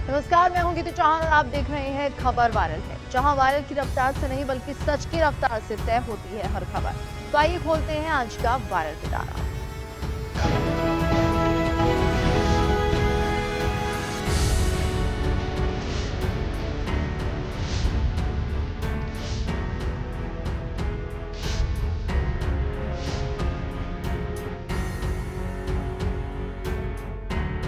नमस्कार, मैं हूं गीतू चौहान और आप देख रहे हैं खबर वायरल है, जहां वायरल की रफ्तार से नहीं बल्कि सच की रफ्तार से तय होती है हर खबर। तो आइए खोलते हैं आज का वायरल पिटारा।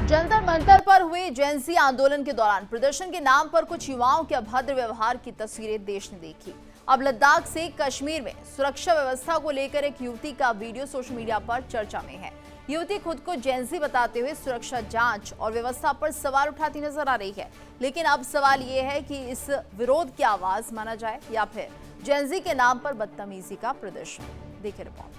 जंतर मंतर पर हुए जेएनजी आंदोलन के दौरान प्रदर्शन के नाम पर कुछ युवाओं के अभद्र व्यवहार की तस्वीरें देश ने देखी। अब लद्दाख से कश्मीर में सुरक्षा व्यवस्था को लेकर एक युवती का वीडियो सोशल मीडिया पर चर्चा में है। युवती खुद को जेएनजी बताते हुए सुरक्षा जांच और व्यवस्था पर सवाल उठाती नजर आ रही है। लेकिन अब सवाल ये है कि इस विरोध की आवाज माना जाए या फिर जेएनजी के नाम पर बदतमीजी का प्रदर्शन। देखिए रिपोर्ट।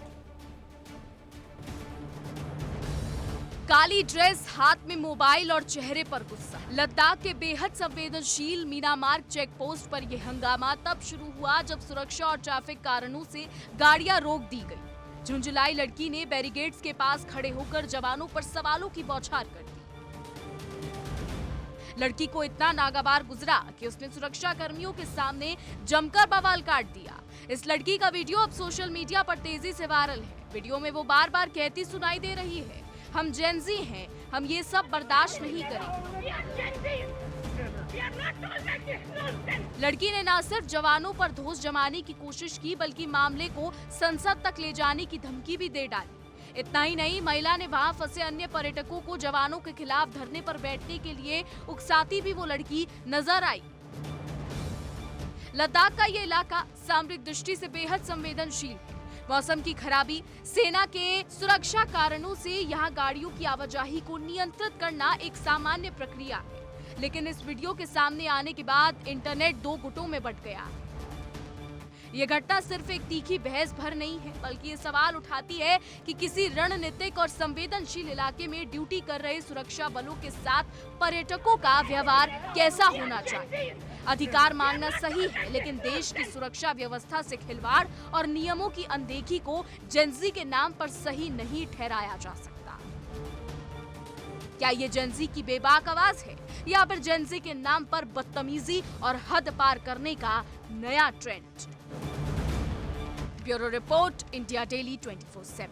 काली ड्रेस, हाथ में मोबाइल और चेहरे पर गुस्सा। लद्दाख के बेहद संवेदनशील मीना मार्ग चेक पोस्ट पर यह हंगामा तब शुरू हुआ जब सुरक्षा और ट्रैफिक कारणों से गाड़ियां रोक दी गई। झुंझुलाई लड़की ने बैरिकेड्स के पास खड़े होकर जवानों पर सवालों की बौछार कर दी। लड़की को इतना नागवार गुजरा कि उसने सुरक्षा कर्मियों के सामने जमकर बवाल काट दिया। इस लड़की का वीडियो अब सोशल मीडिया पर तेजी से वायरल है। वीडियो में वो बार बार कहती सुनाई दे रही है, हम जेनजी हैं, हम ये सब बर्दाश्त नहीं करेंगे। लड़की ने न सिर्फ जवानों पर धौंस जमाने की कोशिश की बल्कि मामले को संसद तक ले जाने की धमकी भी दे डाली। इतना ही नहीं, महिला ने वहां फंसे अन्य पर्यटकों को जवानों के खिलाफ धरने पर बैठने के लिए उकसाती भी वो लड़की नजर आई। लद्दाख का ये इलाका सामरिक दृष्टि से बेहद संवेदनशील है। मौसम की खराबी, सेना के सुरक्षा कारणों से यहाँ गाड़ियों की आवाजाही को नियंत्रित करना एक सामान्य प्रक्रिया है। लेकिन इस वीडियो के सामने आने के बाद इंटरनेट दो गुटों में बंट गया। ये घटना सिर्फ एक तीखी बहस भर नहीं है, बल्कि ये सवाल उठाती है कि किसी रणनीतिक और संवेदनशील इलाके में ड्यूटी कर रहे सुरक्षा बलों के साथ पर्यटकों का व्यवहार कैसा होना चाहिए। अधिकार मांगना सही है, लेकिन देश की सुरक्षा व्यवस्था से खिलवाड़ और नियमों की अनदेखी को जेनजी के नाम पर सही नहीं ठहराया जा सकता। क्या ये जेनजी की बेबाक आवाज है या फिर जेनजी के नाम पर बदतमीजी और हद पार करने का नया trend? Bureau report, India daily 24/7।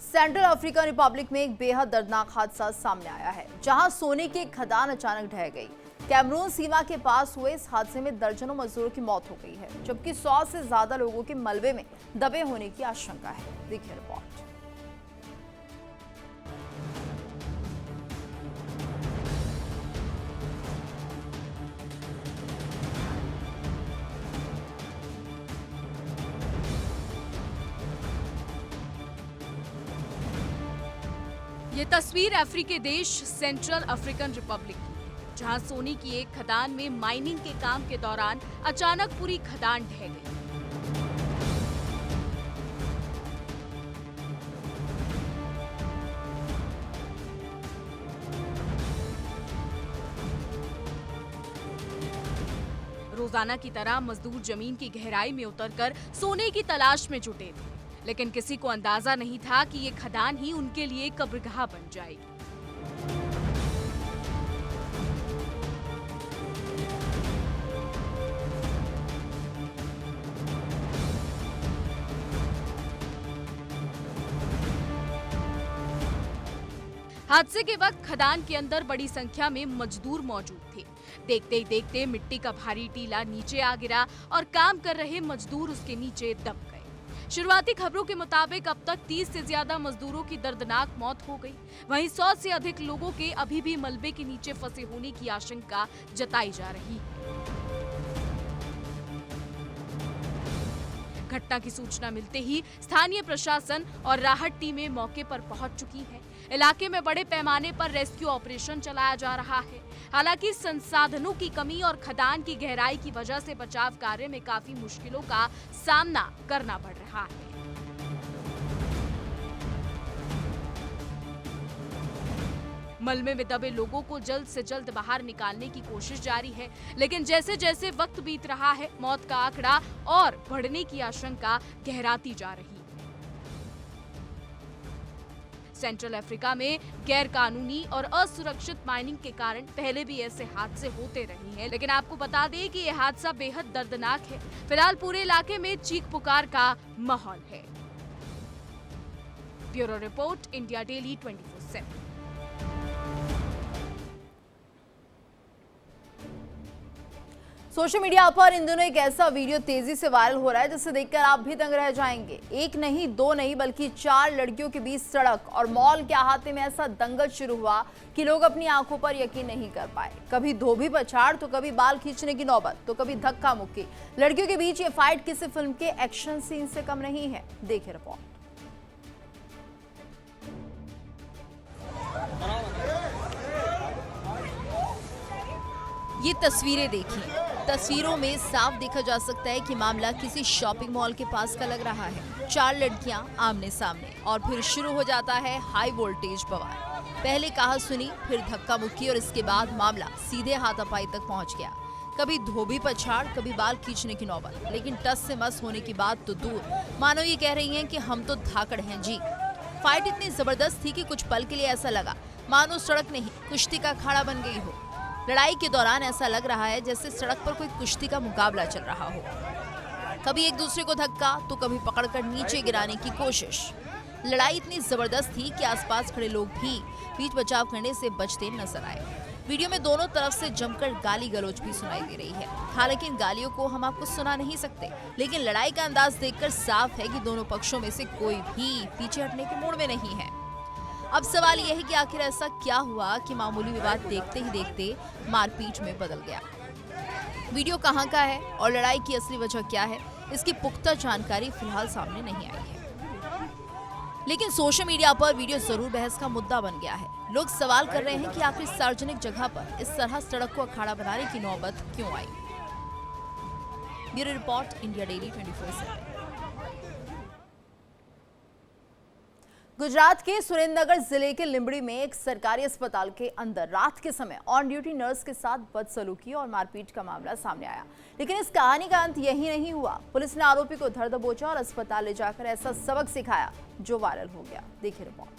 Central African Republic में एक बेहद दर्दनाक हादसा सामने आया है, जहां सोने की खदान अचानक ढह गई। कैमरून सीमा के पास हुए इस हादसे में दर्जनों मजदूरों की मौत हो गई है, जबकि 100 से ज्यादा लोगों के मलबे में दबे होने की आशंका है। देखिए रिपोर्ट। ये तस्वीर अफ्रीकी देश सेंट्रल अफ्रीकन रिपब्लिक की है, जहां सोने की एक खदान में माइनिंग के काम के दौरान अचानक पूरी खदान ढह गई। रोजाना की तरह मजदूर जमीन की गहराई में उतरकर सोने की तलाश में जुटे थे, लेकिन किसी को अंदाजा नहीं था कि ये खदान ही उनके लिए कब्रगाह बन जाएगी। हादसे के वक्त खदान के अंदर बड़ी संख्या में मजदूर मौजूद थे। देखते ही देखते मिट्टी का भारी टीला नीचे आ गिरा और काम कर रहे मजदूर उसके नीचे दब गए। शुरुआती खबरों के मुताबिक अब तक 30 से ज्यादा मजदूरों की दर्दनाक मौत हो गई। वहीं 100 से अधिक लोगों के अभी भी मलबे के नीचे फंसे होने की आशंका जताई जा रही है। घटना की सूचना मिलते ही स्थानीय प्रशासन और राहत टीमें मौके पर पहुंच चुकी हैं। इलाके में बड़े पैमाने पर रेस्क्यू ऑपरेशन चलाया जा रहा है। हालांकि संसाधनों की कमी और खदान की गहराई की वजह से बचाव कार्य में काफी मुश्किलों का सामना करना पड़ रहा है। मलबे में दबे लोगों को जल्द से जल्द बाहर निकालने की कोशिश जारी है, लेकिन जैसे जैसे वक्त बीत रहा है, मौत का आंकड़ा और बढ़ने की आशंका गहराती जा रही है। सेंट्रल अफ्रीका में गैर कानूनी और असुरक्षित माइनिंग के कारण पहले भी ऐसे हादसे होते रहे हैं, लेकिन आपको बता दें कि यह हादसा बेहद दर्दनाक है। फिलहाल पूरे इलाके में चीख पुकार का माहौल है। Bureau report, India daily 24/7। Social media पर इन दिनों एक ऐसा वीडियो तेजी से वायरल हो रहा है जिसे देखकर आप भी दंग रह जाएंगे। एक नहीं, दो नहीं, बल्कि 4 लड़कियों के बीच सड़क और मॉल के अहाते में ऐसा दंगल शुरू हुआ कि लोग अपनी आंखों पर यकीन नहीं कर पाए। कभी धोबी पछाड़, तो कभी बाल खींचने की नौबत, तो कभी धक्का मुक्की। लड़कियों के बीच ये फाइट किसी फिल्म के एक्शन सीन से कम नहीं है। देखिए रिपोर्ट। ये तस्वीरें देखिए। तस्वीरों में साफ देखा जा सकता है कि मामला किसी शॉपिंग मॉल के पास का लग रहा है। 4 लड़कियां आमने सामने और फिर शुरू हो जाता है हाई वोल्टेज बवाल। पहले कहा सुनी, फिर धक्का मुक्की और इसके बाद मामला सीधे हाथापाई तक पहुंच गया। कभी धोबी पछाड़, कभी बाल खींचने की नौबत, लेकिन टस से मस होने की बात तो दूर, मानो ये कह रही हैं कि हम तो धाकड़ हैं जी। फाइट इतनी जबरदस्त थी कि कुछ पल के लिए ऐसा लगा मानो सड़क नहीं, कुश्ती का अखाड़ा बन गई हो। लड़ाई के दौरान ऐसा लग रहा है जैसे सड़क पर कोई कुश्ती का मुकाबला चल रहा हो। कभी एक दूसरे को धक्का, तो कभी पकड़कर नीचे गिराने की कोशिश। लड़ाई इतनी जबरदस्त थी कि आसपास खड़े लोग भी बीच बचाव करने से बचते नजर आए। वीडियो में दोनों तरफ से जमकर गाली गलौज भी सुनाई दे रही है। हालांकि इन गालियों को हम आपको सुना नहीं सकते, लेकिन लड़ाई का अंदाज देखकर साफ है कि दोनों पक्षों में से कोई भी पीछे हटने के मूड में नहीं है। अब सवाल यह है कि आखिर ऐसा क्या हुआ कि मामूली विवाद देखते ही देखते मारपीट में बदल गया। वीडियो कहां का है और लड़ाई की असली वजह क्या है, इसकी पुख्ता जानकारी फिलहाल सामने नहीं आई है। लेकिन सोशल मीडिया पर वीडियो जरूर बहस का मुद्दा बन गया है। लोग सवाल कर रहे हैं कि आखिर सार्वजनिक जगह पर इस तरह सड़क को अखाड़ा बनाने की नौबत क्यों आई। Bureau report, India daily 24/7। Gujarat के सुरेंद्रनगर जिले के लिंबड़ी में एक सरकारी अस्पताल के अंदर रात के समय ऑन ड्यूटी नर्स के साथ बदसलूकी और मारपीट का मामला सामने आया। लेकिन इस कहानी का अंत यही नहीं हुआ। पुलिस ने आरोपी को धर दबोचा और अस्पताल ले जाकर ऐसा सबक सिखाया जो वायरल हो गया। देखिए रिपोर्ट।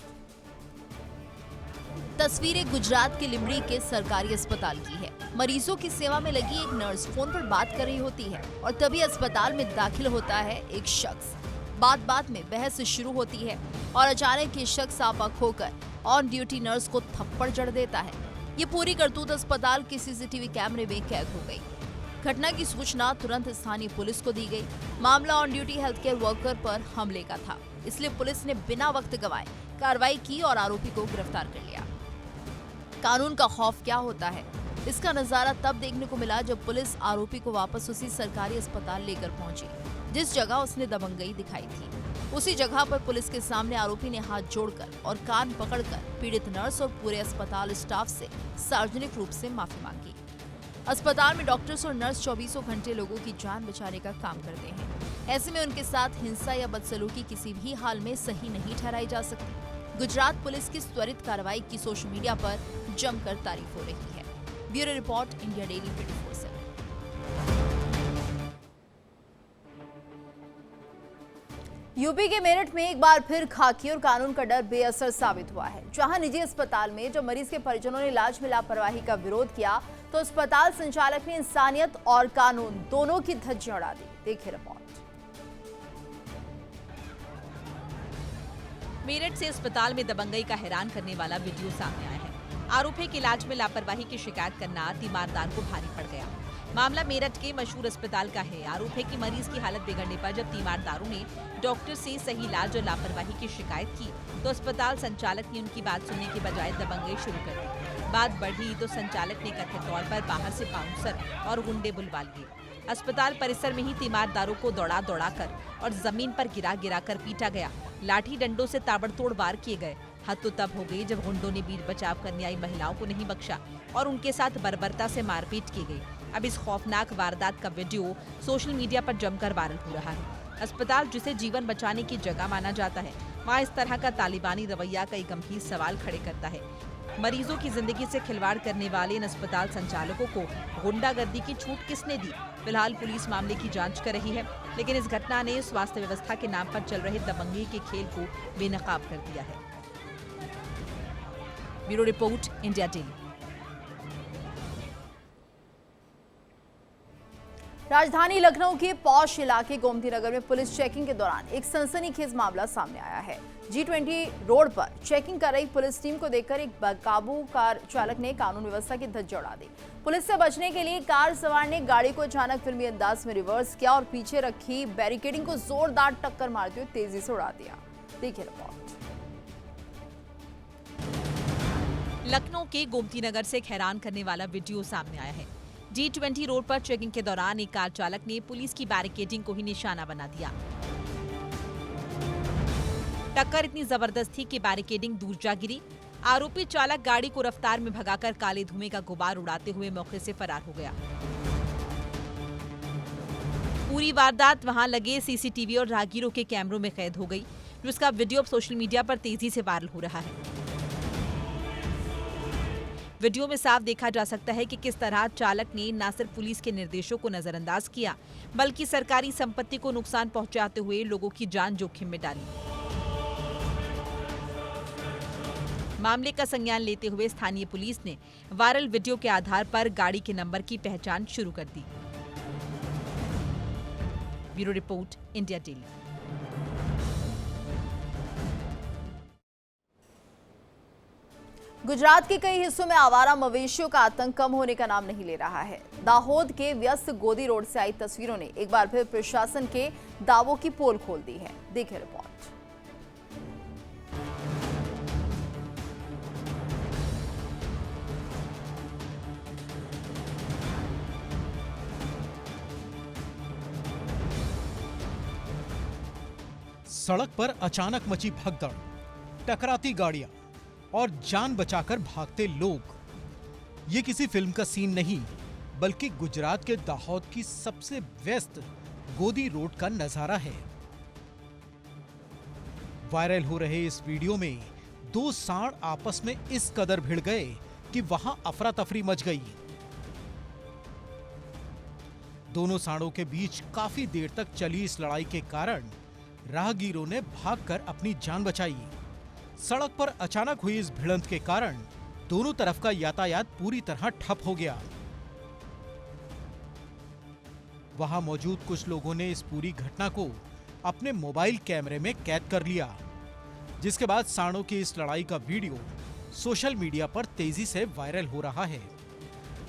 तस्वीरें गुजरात के लिंबड़ी के सरकारी अस्पताल की है। मरीजों की सेवा में लगी एक नर्स फोन पर बात कर रही होती है और तभी अस्पताल में दाखिल होता है एक शख्स। बात में बहस शुरू होती है और अचानक ये शख्स आपा खोकर ऑन ड्यूटी नर्स को थप्पड़ जड़ देता है। ये पूरी करतूत अस्पताल के सीसीटीवी कैमरे में कैद हो गई। घटना की सूचना तुरंत स्थानीय पुलिस को दी गई। मामला on duty health care worker पर हमले का था, इसलिए पुलिस ने बिना वक्त गंवाए कार्रवाई की और आरोपी को गिरफ्तार कर लिया। कानून का खौफ क्या होता है, इसका नजारा तब देखने को मिला जब पुलिस आरोपी को वापस उसी सरकारी अस्पताल लेकर पहुंची जिस जगह उसने दबंगई दिखाई थी। उसी जगह पर पुलिस के सामने आरोपी ने हाथ जोड़कर और कान पकड़कर पीड़ित नर्स और पूरे अस्पताल स्टाफ से सार्वजनिक रूप से माफी मांगी। अस्पताल में डॉक्टर्स और नर्स 24 घंटे लोगों की जान बचाने का काम करते हैं। ऐसे में उनके साथ हिंसा या बदसलूकी किसी भी हाल में सही नहीं ठहराई जा सकती। गुजरात पुलिस की त्वरित कार्रवाई की सोशल मीडिया पर जमकर तारीफ हो रही है। Bureau report, India daily 24/7। UP के मेरठ में एक बार फिर खाकी और कानून का डर बेअसर साबित हुआ है। जहां निजी अस्पताल में जब मरीज के परिजनों ने इलाज में लापरवाही का विरोध किया तो अस्पताल संचालक ने इंसानियत और कानून दोनों की धज्जियां उड़ा दी। देखिए रिपोर्ट। मेरठ से अस्पताल में दबंगई का हैरान करने वाला वीडियो सामने आया है। आरोपी के इलाज में लापरवाही की शिकायत करना तीमारदार को भारी पड़ गया। मामला मेरठ के मशहूर अस्पताल का है। आरोप है कि मरीज की हालत बिगड़ने पर जब तीमारदारों ने डॉक्टर से सही इलाज और लापरवाही की शिकायत की तो अस्पताल संचालक ने उनकी बात सुनने के बजाय दबंगई शुरू कर दी। बात बढ़ी तो संचालक ने कथित तौर पर बाहर से बाउंसर और गुंडे बुलवा लिए। अस्पताल परिसर में ही तीमारदारों को दौड़ा कर और जमीन पर गिरा कर पीटा गया। लाठी डंडों से ताबड़तोड़ वार किए गए। हद तो तब हो गई जब गुंडों ने बीच बचाव करने आई महिलाओं को नहीं बख्शा और उनके साथ बर्बरता से मारपीट की गई। अब इस खौफनाक वारदात का वीडियो सोशल मीडिया पर जमकर वायरल हो रहा है। अस्पताल जिसे जीवन बचाने की जगह माना जाता है, वहाँ इस तरह का तालिबानी रवैया कई गंभीर सवाल खड़े करता है। मरीजों की जिंदगी से खिलवाड़ करने वाले इन अस्पताल संचालकों को गुंडागर्दी की छूट किसने दी? फिलहाल पुलिस मामले की जांच कर रही है, लेकिन इस घटना ने स्वास्थ्य व्यवस्था के नाम पर चल रहे दबंगई के खेल को बेनकाब कर दिया है। Bureau report, India daily. राजधानी लखनऊ के पौष इलाके गोमती नगर में पुलिस चेकिंग के दौरान एक सनसनीखेज मामला सामने आया है। G20 रोड पर चेकिंग कर रही पुलिस टीम को देखकर एक बेकाबू कार चालक ने कानून व्यवस्था की धज्जियां उड़ा दी। पुलिस से बचने के लिए कार सवार ने गाड़ी को अचानक फिल्मी अंदाज में रिवर्स किया और पीछे रखी बैरिकेडिंग को जोरदार टक्कर मारते हुए तेजी से उड़ा दिया। देखिए रिपोर्ट। लखनऊ के गोमती नगर से एक हैरान करने वाला वीडियो सामने आया है। G20 रोड पर चेकिंग के दौरान एक कार चालक ने पुलिस की बैरिकेडिंग को ही निशाना बना दिया। टक्कर इतनी जबरदस्त थी कि बैरिकेडिंग दूर जा गिरी। आरोपी चालक गाड़ी को रफ्तार में भगाकर काले धुएं का गुबार उड़ाते हुए मौके से फरार हो गया। पूरी वारदात वहां लगे सीसीटीवी और राहगीरों के कैमरों में कैद हो गई, जिसका वीडियो अब सोशल मीडिया पर तेजी से वायरल हो रहा है। वीडियो में साफ देखा जा सकता है कि किस तरह चालक ने न सिर्फ पुलिस के निर्देशों को नजरअंदाज किया, बल्कि सरकारी संपत्ति को नुकसान पहुंचाते हुए लोगों की जान जोखिम में डाली। मामले का संज्ञान लेते हुए स्थानीय पुलिस ने वायरल वीडियो के आधार पर गाड़ी के नंबर की पहचान शुरू कर दी। Bureau report, India daily. Gujarat के कई हिस्सों में आवारा मवेशियों का आतंक कम होने का नाम नहीं ले रहा है। दाहोद के व्यस्त गोदी रोड से आई तस्वीरों ने एक बार फिर प्रशासन के दावों की पोल खोल दी है। देखिए रिपोर्ट। सड़क पर अचानक मची भगदड़, टकराती गाड़ियां और जान बचाकर भागते लोग। ये किसी फिल्म का सीन नहीं, बल्कि गुजरात के दाहोद की सबसे व्यस्त गोदी रोड का नजारा है। वायरल हो रहे इस वीडियो में दो सांड आपस में इस कदर भिड़ गए कि वहां अफरा तफरी मच गई। दोनों सांडों के बीच काफी देर तक चली इस लड़ाई के कारण राहगीरों ने भागकर अपनी जान बचाई। सड़क पर अचानक हुई इस भिड़ंत के कारण दोनों तरफ का यातायात पूरी तरह ठप हो गया। वहां मौजूद कुछ लोगों ने इस पूरी घटना को अपने मोबाइल कैमरे में कैद कर लिया, जिसके बाद सांडों की इस लड़ाई का वीडियो सोशल मीडिया पर तेजी से वायरल हो रहा है।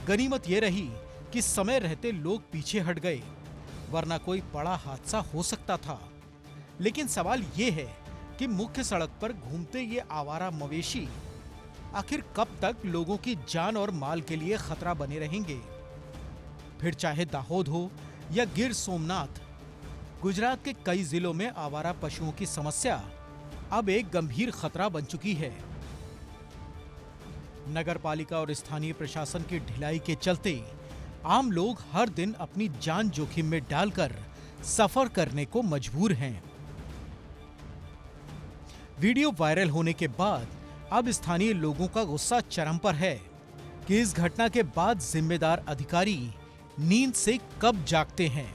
गनीमत यह रही कि समय रहते लोग पीछे हट गए, वरना कोई बड़ा हादसा हो सकता था। लेकिन सवाल ये है कि मुख्य सड़क पर घूमते ये आवारा मवेशी आखिर कब तक लोगों की जान और माल के लिए खतरा बने रहेंगे? फिर चाहे दाहोद हो या गिर सोमनाथ, गुजरात के कई जिलों में आवारा पशुओं की समस्या अब एक गंभीर खतरा बन चुकी है। नगरपालिका और स्थानीय प्रशासन की ढिलाई के चलते आम लोग हर दिन अपनी जान जोखिम में डालकर सफर करने को मजबूर हैं। वीडियो वायरल होने के बाद अब स्थानीय लोगों का गुस्सा चरम पर है कि इस घटना के बाद जिम्मेदार अधिकारी नींद से कब जागते हैं।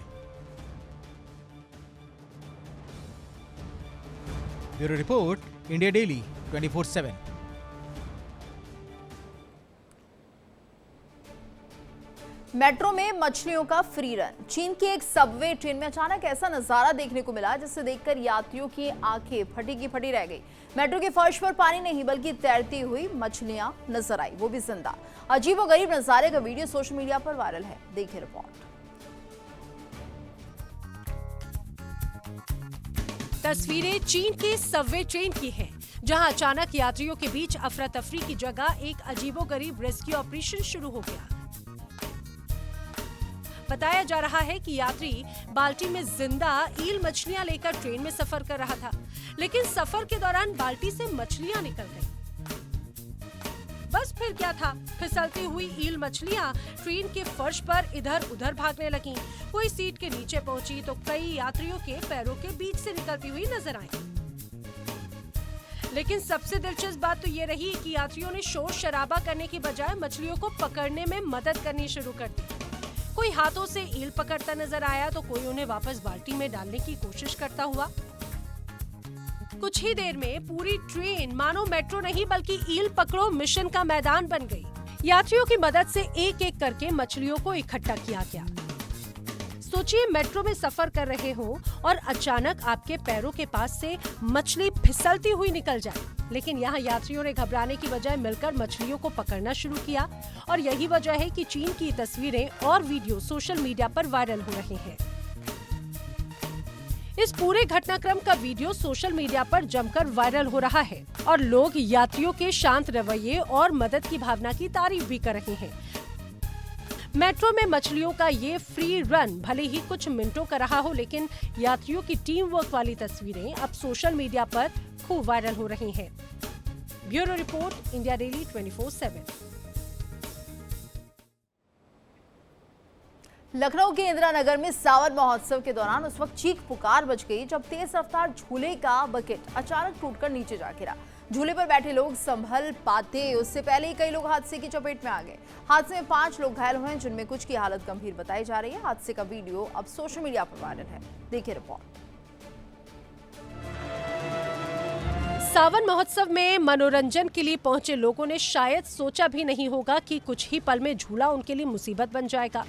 Bureau report, India daily 24/7। Metro में मछलियों का फ्री रन। चीन की एक सबवे ट्रेन में अचानक ऐसा नजारा देखने को मिला जिसे देखकर यात्रियों की आंखें फटी की फटी रह गई। मेट्रो के फर्श पर पानी नहीं बल्कि तैरती हुई मछलियां नजर आई, वो भी जिंदा। अजीबोगरीब नजारे का वीडियो सोशल मीडिया पर वायरल है। देखिए रिपोर्ट। तस्वीरें चीन के सबवे ट्रेन की हैं, जहां अचानक यात्रियों के बीच अफरा तफरी की जगह एक अजीबोगरीब रेस्क्यू ऑपरेशन शुरू हो गया। बताया जा रहा है कि यात्री बाल्टी में जिंदा ईल मछलियां लेकर ट्रेन में सफर कर रहा था, लेकिन सफर के दौरान बाल्टी से मछलियां निकल गईं। बस फिर क्या था, फिसलती हुई ईल मछलियां ट्रेन के फर्श पर इधर उधर भागने लगीं। कोई सीट के नीचे पहुंची तो कई यात्रियों के पैरों के बीच से निकलती हुई नजर आई। लेकिन सबसे दिलचस्प बात तो ये रही कि यात्रियों ने शोर शराबा करने की बजाय मछलियों को पकड़ने में मदद करनी शुरू कर दी। कोई हाथों से ईल पकड़ता नजर आया तो कोई उन्हें वापस बाल्टी में डालने की कोशिश करता हुआ। कुछ ही देर में पूरी ट्रेन मानो मेट्रो नहीं बल्कि ईल पकड़ो मिशन का मैदान बन गई। यात्रियों की मदद से एक एक करके मछलियों को इकट्ठा किया गया। सोचिए मेट्रो में सफर कर रहे हो और अचानक आपके पैरों के पास से मछली फिसलती हुई निकल जाए, लेकिन यहाँ यात्रियों ने घबराने की बजाय मिलकर मछलियों को पकड़ना शुरू किया और यही वजह है कि चीन की तस्वीरें और वीडियो सोशल मीडिया पर वायरल हो रहे हैं। इस पूरे घटनाक्रम का वीडियो सोशल मीडिया पर जमकर वायरल हो रहा है और लोग यात्रियों के शांत रवैये और मदद की भावना की तारीफ भी कर रहे हैं। मेट्रो में मछलियों का ये फ्री रन भले ही कुछ मिनटों का रहा हो, लेकिन यात्रियों की टीम वर्क वाली तस्वीरें अब सोशल मीडिया पर खूब वायरल हो रही हैं। Bureau report, India daily 24/7। Lucknow के इंदिरा नगर में सावन महोत्सव के दौरान उस वक्त चीख पुकार मच गई जब तेज रफ्तार झूले का बकेट अचानक टूटकर नीचे जा गिरा। झूले पर बैठे लोग संभल पाते उससे पहले ही कई लोग हादसे की चपेट में आ गए। हादसे में 5 लोग घायल हुए हैं, जिनमें कुछ की हालत गंभीर बताई जा रही है। हादसे का वीडियो अब सोशल मीडिया पर वायरल है। देखिए रिपोर्ट। सावन महोत्सव में मनोरंजन के लिए पहुंचे लोगों ने शायद सोचा भी नहीं होगा कि कुछ ही पल में झूला उनके लिए मुसीबत बन जाएगा।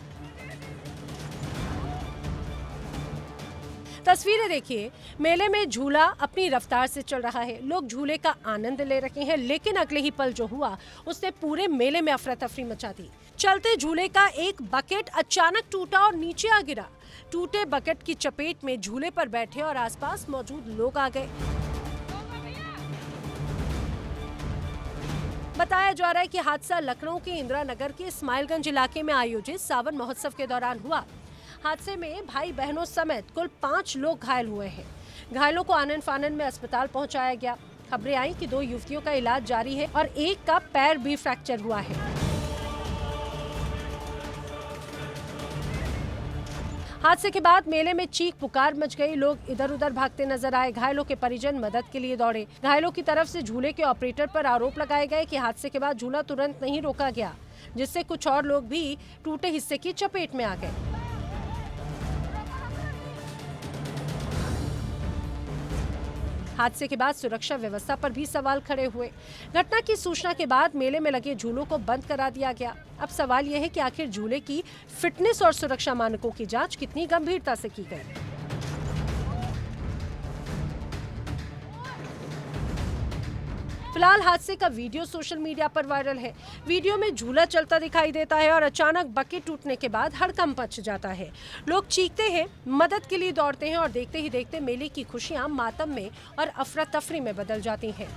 तस्वीरें देखिए, मेले में झूला अपनी रफ्तार से चल रहा है, लोग झूले का आनंद ले रहे हैं, लेकिन अगले ही पल जो हुआ उसने पूरे मेले में अफरा तफरी मचा दी। चलते झूले का एक बकेट अचानक टूटा और नीचे आ गिरा। टूटे बकेट की चपेट में झूले पर बैठे और आसपास मौजूद लोग आ गए। बताया जा रहा है कि हादसा लखनऊ के इंदिरा नगर के इस्माइलगंज इलाके में आयोजित सावन महोत्सव के दौरान हुआ। हादसे में भाई बहनों समेत कुल 5 लोग घायल हुए हैं। घायलों को आनन फानन में अस्पताल पहुंचाया गया। खबरें आई कि 2 युवतियों का इलाज जारी है और एक का पैर भी फ्रैक्चर हुआ है। हादसे के बाद मेले में चीख पुकार मच गई, लोग इधर उधर भागते नजर आए। घायलों के परिजन मदद के लिए दौड़े। घायलों की तरफ से झूले के ऑपरेटर पर आरोप लगाए गए कि हादसे के बाद झूला तुरंत नहीं रोका गया, जिससे कुछ और लोग भी टूटे हिस्से की चपेट में आ गए। हादसे के बाद सुरक्षा व्यवस्था पर भी सवाल खड़े हुए। घटना की सूचना के बाद मेले में लगे झूलों को बंद करा दिया गया। अब सवाल यह है कि आखिर झूले की फिटनेस और सुरक्षा मानकों की जांच कितनी गंभीरता से की गई। फिलहाल हादसे का वीडियो सोशल मीडिया पर वायरल है। वीडियो में झूला चलता दिखाई देता है और अचानक बकेट टूटने के बाद हड़कंप मच जाता है। लोग चीखते हैं, मदद के लिए दौड़ते हैं और देखते ही देखते मेले की खुशियां मातम में और अफरा तफरी में बदल जाती हैं।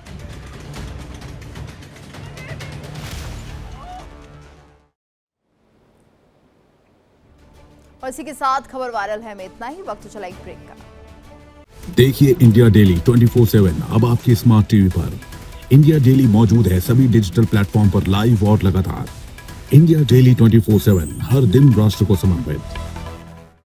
और इसी के साथ खबर वायरल है में इतना ही। वक्त चला एक ब्रेक का। देखिए इंडिया डेली 24/7 अब आपके स्मार्ट टीवी पर। इंडिया डेली मौजूद है सभी डिजिटल प्लेटफॉर्म पर लाइव और लगातार। इंडिया डेली 24/7 हर दिन राष्ट्र को समर्पित।